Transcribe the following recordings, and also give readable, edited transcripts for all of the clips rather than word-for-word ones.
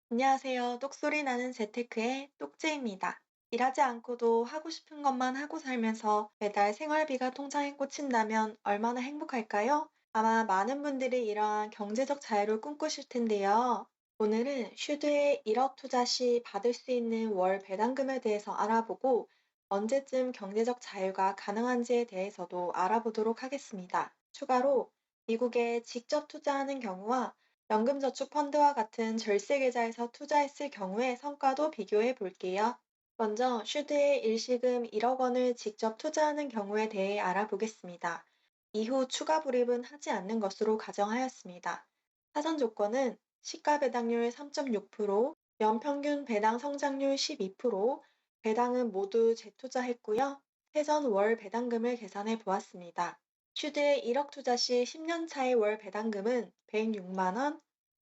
안녕하세요. 똑소리 나는 재테크의 똑재입니다. 일하지 않고도 하고 싶은 것만 하고 살면서 매달 생활비가 통장에 꽂힌다면 얼마나 행복할까요? 아마 많은 분들이 이러한 경제적 자유를 꿈꾸실 텐데요. 오늘은 슈드의 1억 투자 시 받을 수 있는 월 배당금에 대해서 알아보고 언제쯤 경제적 자유가 가능한지에 대해서도 알아보도록 하겠습니다. 추가로 미국에 직접 투자하는 경우와 연금저축펀드와 같은 절세 계좌에서 투자했을 경우의 성과도 비교해 볼게요. 먼저 슈드의 일시금 1억 원을 직접 투자하는 경우에 대해 알아보겠습니다. 이후 추가 불입은 하지 않는 것으로 가정하였습니다. 사전 조건은 시가 배당률 3.6%, 연평균 배당 성장률 12%, 배당은 모두 재투자했고요. 세전 월 배당금을 계산해 보았습니다. 슈드의 1억 투자 시 10년 차의 월 배당금은 106만 원,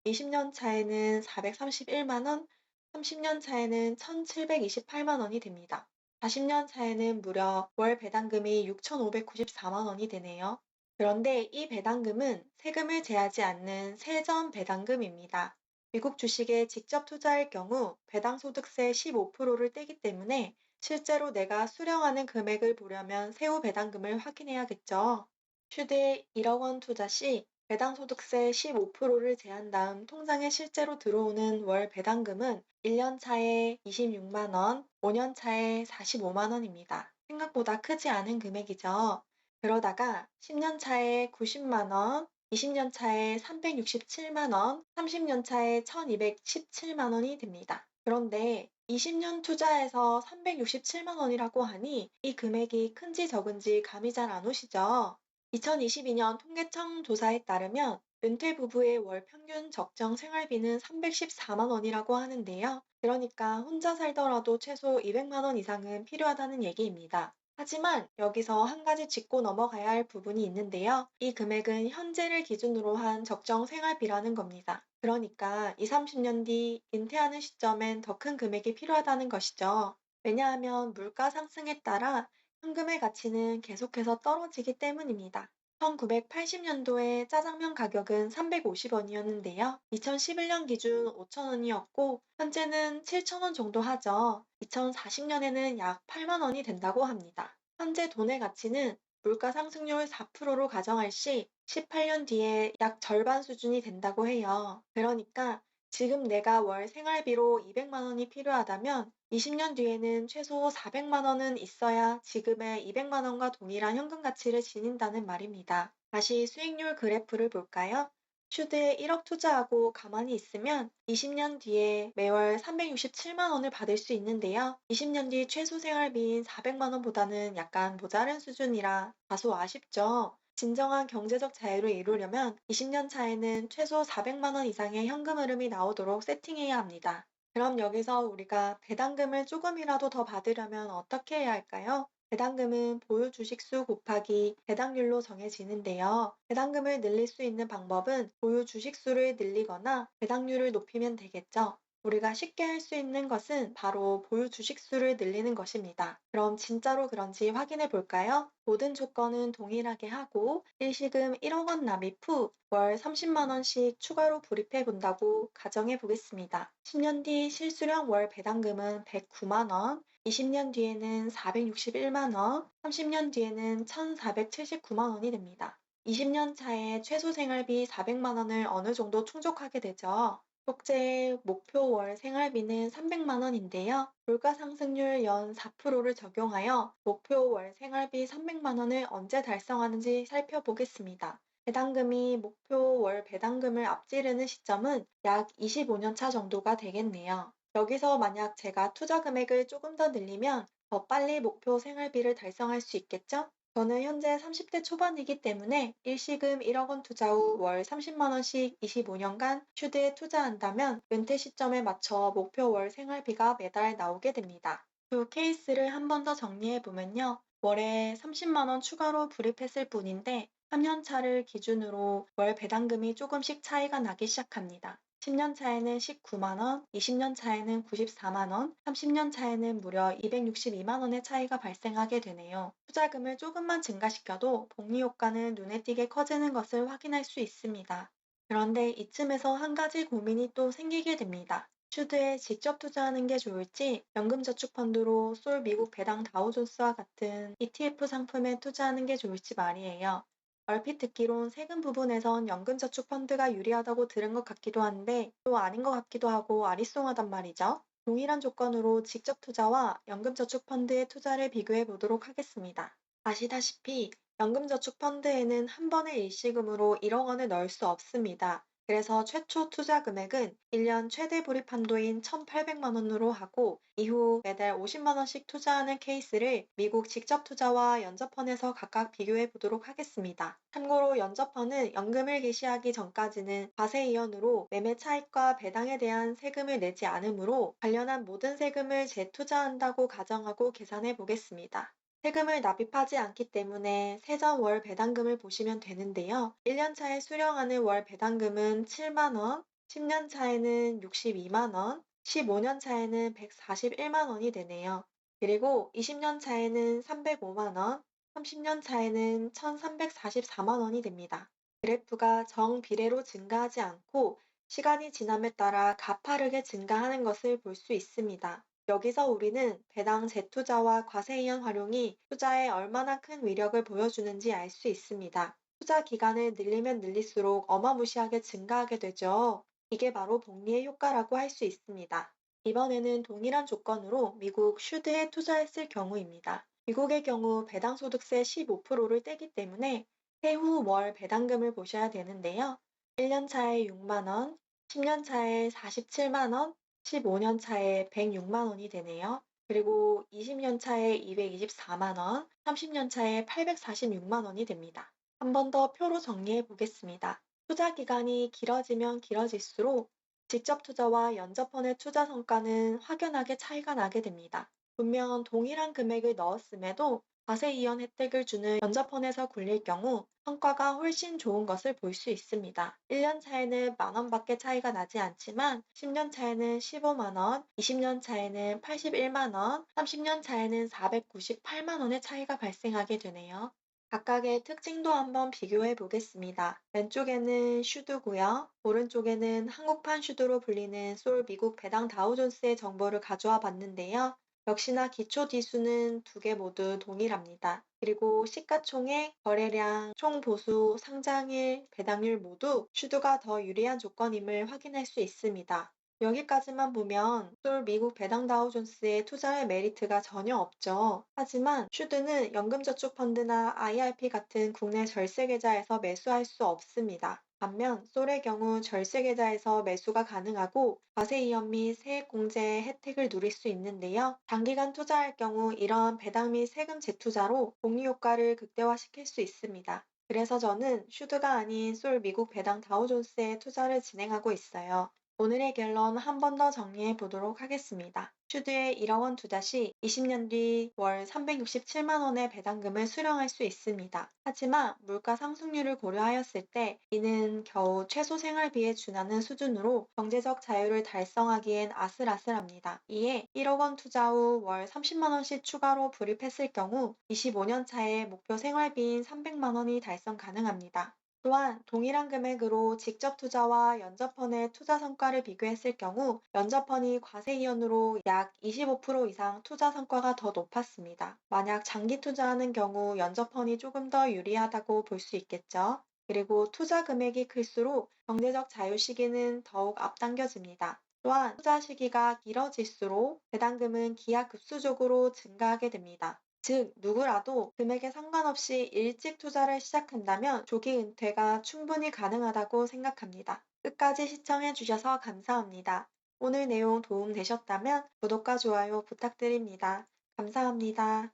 20년 차에는 431만 원, 30년 차에는 1,728만 원이 됩니다. 40년 차에는 무려 월 배당금이 6,594만 원이 되네요. 그런데 이 배당금은 세금을 제하지 않는 세전 배당금입니다. 미국 주식에 직접 투자할 경우 배당소득세 15%를 떼기 때문에 실제로 내가 수령하는 금액을 보려면 세후 배당금을 확인해야겠죠. 슈드에 1억 원 투자 시 배당소득세 15%를 제한 다음 통장에 실제로 들어오는 월 배당금은 1년 차에 26만 원, 5년 차에 45만 원입니다. 생각보다 크지 않은 금액이죠. 그러다가 10년 차에 90만 원, 20년 차에 367만 원, 30년 차에 1217만 원이 됩니다. 그런데 20년 투자해서 367만 원이라고 하니 이 금액이 큰지 적은지 감이 잘 안 오시죠? 2022년 통계청 조사에 따르면 은퇴 부부의 월 평균 적정 생활비는 314만 원이라고 하는데요. 그러니까 혼자 살더라도 최소 200만 원 이상은 필요하다는 얘기입니다. 하지만 여기서 한 가지 짚고 넘어가야 할 부분이 있는데요. 이 금액은 현재를 기준으로 한 적정 생활비라는 겁니다. 그러니까 20, 30년 뒤 은퇴하는 시점엔 더 큰 금액이 필요하다는 것이죠. 왜냐하면 물가 상승에 따라 현금의 가치는 계속해서 떨어지기 때문입니다. 1980년도에 짜장면 가격은 350원이었는데요. 2011년 기준 5,000원이었고, 현재는 7,000원 정도 하죠. 2040년에는 약 8만 원이 된다고 합니다. 현재 돈의 가치는 물가 상승률 4%로 가정할 시 18년 뒤에 약 절반 수준이 된다고 해요. 그러니까 지금 내가 월 생활비로 200만 원이 필요하다면 20년 뒤에는 최소 400만 원은 있어야 지금의 200만 원과 동일한 현금 가치를 지닌다는 말입니다. 다시 수익률 그래프를 볼까요? 슈드에 1억 투자하고 가만히 있으면 20년 뒤에 매월 367만 원을 받을 수 있는데요. 20년 뒤 최소 생활비인 400만 원보다는 약간 모자른 수준이라 다소 아쉽죠. 진정한 경제적 자유를 이루려면 20년 차에는 최소 400만 원 이상의 현금 흐름이 나오도록 세팅해야 합니다. 그럼 여기서 우리가 배당금을 조금이라도 더 받으려면 어떻게 해야 할까요? 배당금은 보유 주식수 곱하기 배당률로 정해지는데요. 배당금을 늘릴 수 있는 방법은 보유 주식수를 늘리거나 배당률을 높이면 되겠죠. 우리가 쉽게 할 수 있는 것은 바로 보유 주식수를 늘리는 것입니다. 그럼 진짜로 그런지 확인해 볼까요? 모든 조건은 동일하게 하고 일시금 1억 원 납입 후 월 30만 원씩 추가로 불입해 본다고 가정해 보겠습니다. 10년 뒤 실수령 월 배당금은 109만 원, 20년 뒤에는 461만 원, 30년 뒤에는 1,479만 원이 됩니다. 20년 차에 최소 생활비 400만 원을 어느 정도 충족하게 되죠. 독재의 목표 월 생활비는 300만 원인데요. 물가 상승률 연 4%를 적용하여 목표 월 생활비 300만 원을 언제 달성하는지 살펴보겠습니다. 배당금이 목표 월 배당금을 앞지르는 시점은 약 25년 차 정도가 되겠네요. 여기서 만약 제가 투자 금액을 조금 더 늘리면 더 빨리 목표 생활비를 달성할 수 있겠죠? 저는 현재 30대 초반이기 때문에 일시금 1억 원 투자 후 월 30만 원씩 25년간 슈드에 투자한다면 은퇴 시점에 맞춰 목표 월 생활비가 매달 나오게 됩니다. 두 케이스를 한 번 더 정리해 보면요. 월에 30만 원 추가로 불입했을 뿐인데 3년 차를 기준으로 월 배당금이 조금씩 차이가 나기 시작합니다. 10년 차에는 19만 원, 20년 차에는 94만 원, 30년 차에는 무려 262만 원의 차이가 발생하게 되네요. 투자금을 조금만 증가시켜도 복리 효과는 눈에 띄게 커지는 것을 확인할 수 있습니다. 그런데 이쯤에서 한 가지 고민이 또 생기게 됩니다. 슈드에 직접 투자하는 게 좋을지 연금저축펀드로 솔 미국 배당 다우존스와 같은 ETF 상품에 투자하는 게 좋을지 말이에요. 얼핏 듣기론 세금 부분에선 연금저축펀드가 유리하다고 들은 것 같기도 한데 또 아닌 것 같기도 하고 아리송하단 말이죠. 동일한 조건으로 직접 투자와 연금저축펀드의 투자를 비교해 보도록 하겠습니다. 아시다시피 연금저축펀드에는 한 번의 일시금으로 1억 원을 넣을 수 없습니다. 그래서 최초 투자 금액은 1년 최대 불입 한도인 1,800만 원으로 하고 이후 매달 50만 원씩 투자하는 케이스를 미국 직접 투자와 연저펀에서 각각 비교해 보도록 하겠습니다. 참고로 연저펀은 연금을 개시하기 전까지는 과세이연으로 매매 차익과 배당에 대한 세금을 내지 않으므로 관련한 모든 세금을 재투자한다고 가정하고 계산해 보겠습니다. 세금을 납입하지 않기 때문에 세전 월 배당금을 보시면 되는데요. 1년 차에 수령하는 월 배당금은 7만 원, 10년 차에는 62만 원, 15년 차에는 141만 원이 되네요. 그리고 20년 차에는 305만 원, 30년 차에는 1,344만 원이 됩니다. 그래프가 정비례로 증가하지 않고 시간이 지남에 따라 가파르게 증가하는 것을 볼 수 있습니다. 여기서 우리는 배당 재투자와 과세이연 활용이 투자에 얼마나 큰 위력을 보여주는지 알 수 있습니다. 투자 기간을 늘리면 늘릴수록 어마무시하게 증가하게 되죠. 이게 바로 복리의 효과라고 할 수 있습니다. 이번에는 동일한 조건으로 미국 슈드에 투자했을 경우입니다. 미국의 경우 배당소득세 15%를 떼기 때문에 해후 월 배당금을 보셔야 되는데요. 1년 차에 6만 원, 10년 차에 47만 원, 15년 차에 106만 원이 되네요. 그리고 20년 차에 224만 원, 30년 차에 846만 원이 됩니다. 한 번 더 표로 정리해 보겠습니다. 투자 기간이 길어지면 길어질수록 직접 투자와 연저펀의 투자 성과는 확연하게 차이가 나게 됩니다. 분명 동일한 금액을 넣었음에도 과세 이연 혜택을 주는 연저펀에서 굴릴 경우 성과가 훨씬 좋은 것을 볼 수 있습니다. 1년 차에는 만 원밖에 차이가 나지 않지만 10년 차에는 15만 원, 20년 차에는 81만 원, 30년 차에는 498만 원의 차이가 발생하게 되네요. 각각의 특징도 한번 비교해 보겠습니다. 왼쪽에는 슈드고요. 오른쪽에는 한국판 슈드로 불리는 솔 미국 배당 다우존스의 정보를 가져와 봤는데요. 역시나 기초 지수는 두 개 모두 동일합니다. 그리고 시가총액, 거래량, 총보수, 상장일, 배당률 모두 슈드가 더 유리한 조건임을 확인할 수 있습니다. 여기까지만 보면 솔 미국 배당 다우존스의 투자의 메리트가 전혀 없죠. 하지만 슈드는 연금저축펀드나 IRP 같은 국내 절세계좌에서 매수할 수 없습니다. 반면 솔의 경우 절세계좌에서 매수가 가능하고 과세이연 및 세액공제의 혜택을 누릴 수 있는데요. 단기간 투자할 경우 이러한 배당 및 세금 재투자로 복리효과를 극대화시킬 수 있습니다. 그래서 저는 슈드가 아닌 솔 미국 배당 다우존스에 투자를 진행하고 있어요. 오늘의 결론 한 번 더 정리해 보도록 하겠습니다. 슈드에 1억 원 투자 시 20년 뒤 월 367만 원의 배당금을 수령할 수 있습니다. 하지만 물가 상승률을 고려하였을 때 이는 겨우 최소 생활비에 준하는 수준으로 경제적 자유를 달성하기엔 아슬아슬합니다. 이에 1억 원 투자 후 월 30만 원씩 추가로 불입했을 경우 25년 차에 목표 생활비인 300만 원이 달성 가능합니다. 또한 동일한 금액으로 직접 투자와 연저펀의 투자 성과를 비교했을 경우 연저펀이 과세이연으로 약 25% 이상 투자 성과가 더 높았습니다. 만약 장기 투자하는 경우 연저펀이 조금 더 유리하다고 볼 수 있겠죠. 그리고 투자 금액이 클수록 경제적 자유 시기는 더욱 앞당겨집니다. 또한 투자 시기가 길어질수록 배당금은 기하급수적으로 증가하게 됩니다. 즉, 누구라도 금액에 상관없이 일찍 투자를 시작한다면 조기 은퇴가 충분히 가능하다고 생각합니다. 끝까지 시청해 주셔서 감사합니다. 오늘 내용 도움 되셨다면 구독과 좋아요 부탁드립니다. 감사합니다.